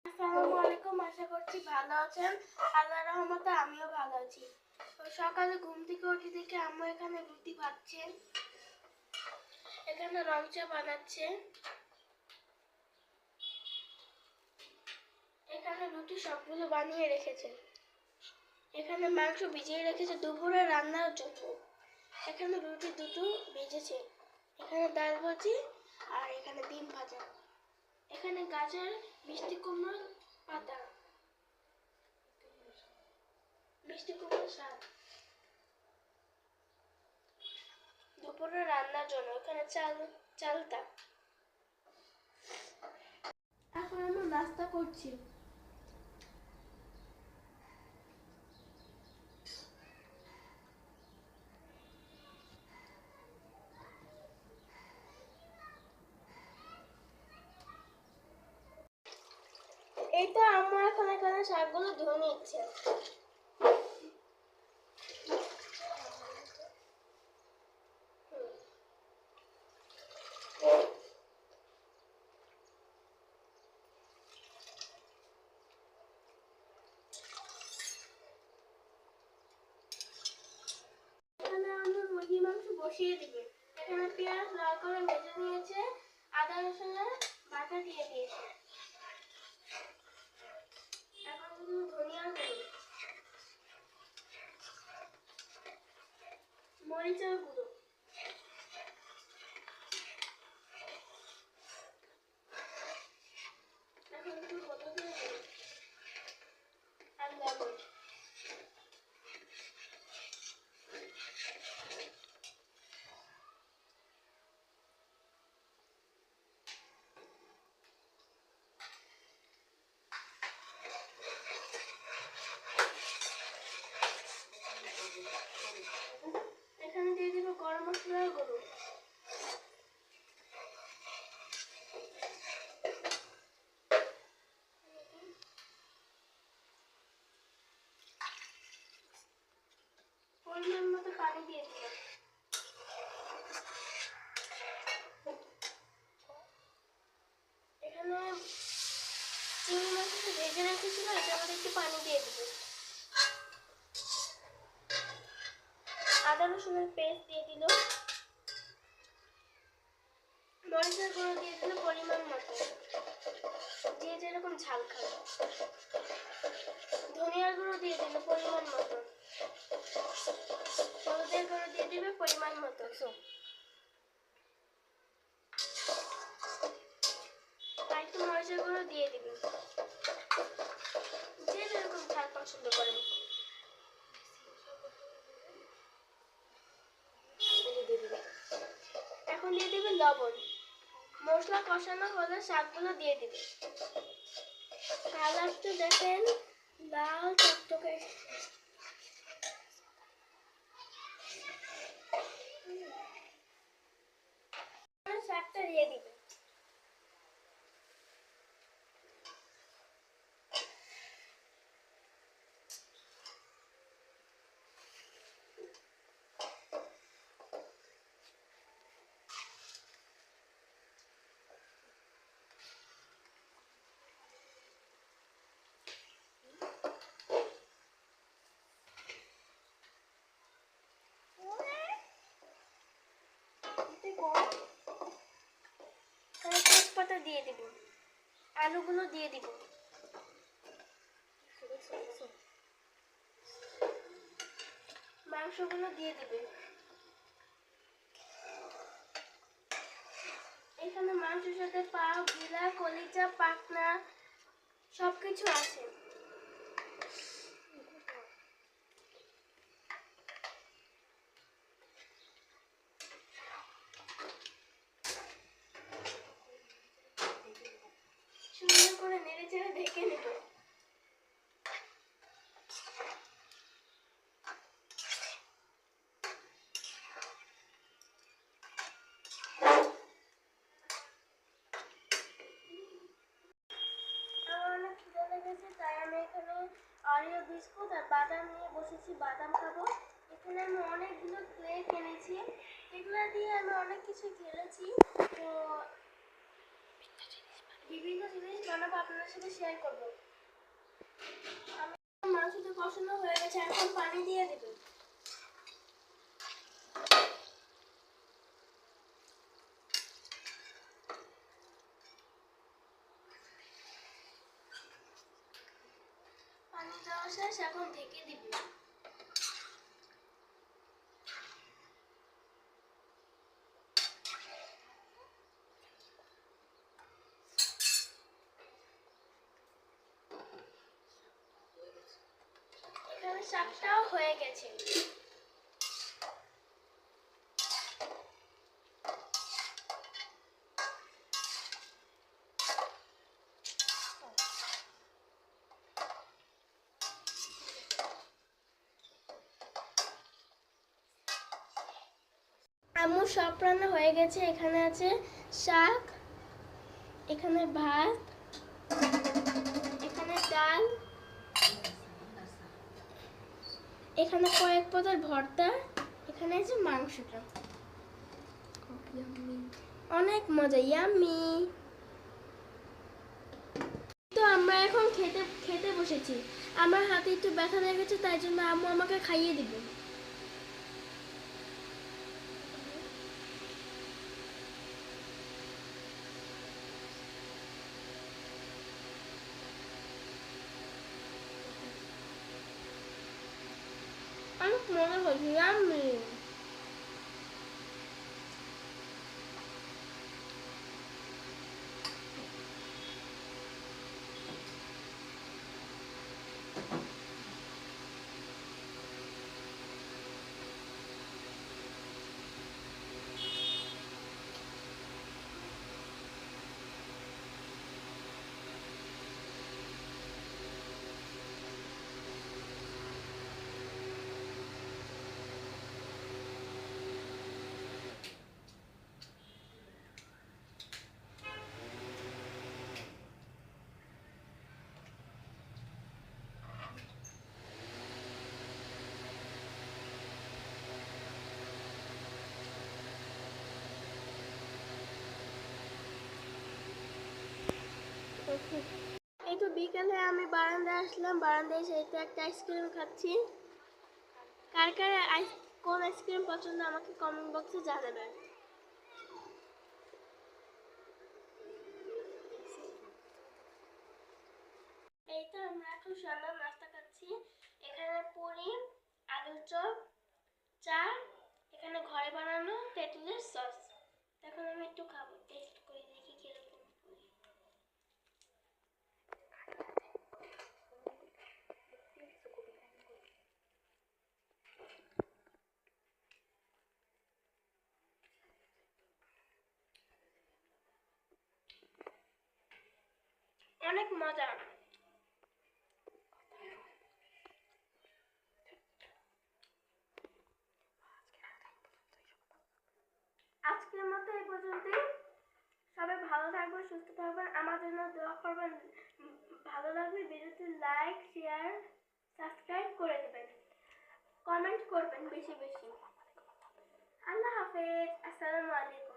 আসসালামু আলাইকুম, আশা করছি ভালো আছেন। আল্লাহর রহমতে আমিও ভালো আছি। তো সকালে ঘুম থেকে উঠে দেখে আম্মু এখানে রুটি ভাজছে, এখানে রং চা বানাচ্ছে, এখানে রুটি সবগুলো বানিয়ে রেখেছে, এখানে মাংস ভিজিয়ে রেখেছে দুপুরে রান্নার জন্য, এখানে রুটি দুটো ভেজেছে, এখানে ডাল ভাজি আর এখানে ডিম ভাজা, এখানে গাজর মিষ্টি কুমড়োর পাতা, মিষ্টি কুমড়োর শাক দুপুরে রান্নার জন্য, এখানে চালটা। এখন আমরা নাস্তা করছি। এই তো আম্মু এখন এখানে শাকগুলো ধুয়ে নিচ্ছে। এখানে আমরা মুরগির মাংস বসিয়ে দিবে। এখানে পেঁয়াজ লাল করে ভেজে নিয়েছে, আদা রসুনের বাটা দিয়ে দিয়েছে, এখন শুধু ধনিয়ার গুঁড়ো, মরিচের গুঁড়ো, এখন একটু হলুদ দিয়ে দিবে আর লবণ। এখানে দিয়ে দিবে গরম মশলার গুঁড়ো, পরিমাণ মতো পানি দিয়ে দিবে। এখানে চিংড়ি মাছটা ভেজে রেখেছিল, এটার মধ্যে একটু পানি দিয়ে দিবে, আদা রসুনের পেস্ট দিয়ে দিল, মরিচের গুঁড়ো দিয়ে দিল পরিমাণ মতো, যে যেরকম ঝাল খাবে, ধনিয়ার গুঁড়ো দিয়ে দিল পরিমাণ মতো, হলুদের গুঁড়ো দিয়ে দিবে পরিমাণ মতো, আর একটু মরিচের গুঁড়ো দিয়ে দিবে, যে যেরকম ঝাল পছন্দ করেন। এখন দিয়ে দিবে লবণ, মশলা কষানো হলে শাকগুলো দিয়ে দিবে, কালারটা দেখেন লাল টকটকে, শাকটা দিয়ে দিবে। তেজপাতা দিয়ে দিব, আলুগুলো দিয়ে দিব, মাংসগুলো দিয়ে দিবে, এখানে মাংসের সাথে পা, গিলা, কলিজা, পাখনা সবকিছু আছে। সুন্দর করে নেড়ে চেড়ে ঢেকে নেব। তাই আমি এখানে অরিও বিস্কুট আর বাদাম নিয়ে বসেছি, বাদাম খাবো। এখানে আমি অনেকগুলো ক্লে কিনেছি, এগুলো দিয়ে আমি অনেক কিছু খেলেছি। তো বিভিন্ন জিনিস বানাবো, আপনাদের সাথে শেয়ার করবো। আমি মাংসটা কষানো হয়ে গেছে, এখন পানি দিয়ে দেব। পানি দেওয়া শেষ, এখন ঢেকে দিব। এখানে শাকটাও হয়ে গেছে। আম্মু সব রান্না হয়ে গেছে। এখানে আছে শাক, এখানে ভাত, এখানে ডাল, এখানে কয়েক পদের ভর্তা, এখানে আছে মাংসটা। অনেক মজা, ইয়াম্মি। তো আমরা এখন খেতে বসেছি। আমার হাতে একটু ব্যথা লেগেছে, তাই জন্য আম্মু আমাকে খাইয়ে দিবে। অনেক মজা হয়েছে, ইয়াম্মি। এই তো বিকেলে আমি বারান্দায় আসলাম। বারান্দায় এসে তো একটা আইসক্রিম খাচ্ছি। কার কার কোন আইসক্রিম পছন্দ আমাকে কমেন্ট বক্সে জানাবেন। এই তো আমরা এখন সন্ধ্যার নাস্তা খাচ্ছি। এখানে পুরি, আলুর চপ, চা, এখানে ঘরে বানানো তেঁতুলের সস। এখন আমি একটু খাবো, টেস্ট করে দেখি কিরকম। অনেক মজা। আজকের মতো এই পর্যন্তই। সবাই ভালো থাকবেন, সুস্থ থাকবেন, আমার জন্য দোয়া করবেন। ভালো লাগলে ভিডিওতে লাইক, শেয়ার, সাবস্ক্রাইব করে দেবেন, কমেন্ট করবেন বেশি বেশি। আল্লাহ হাফেজ, আসসালামু আলাইকুম।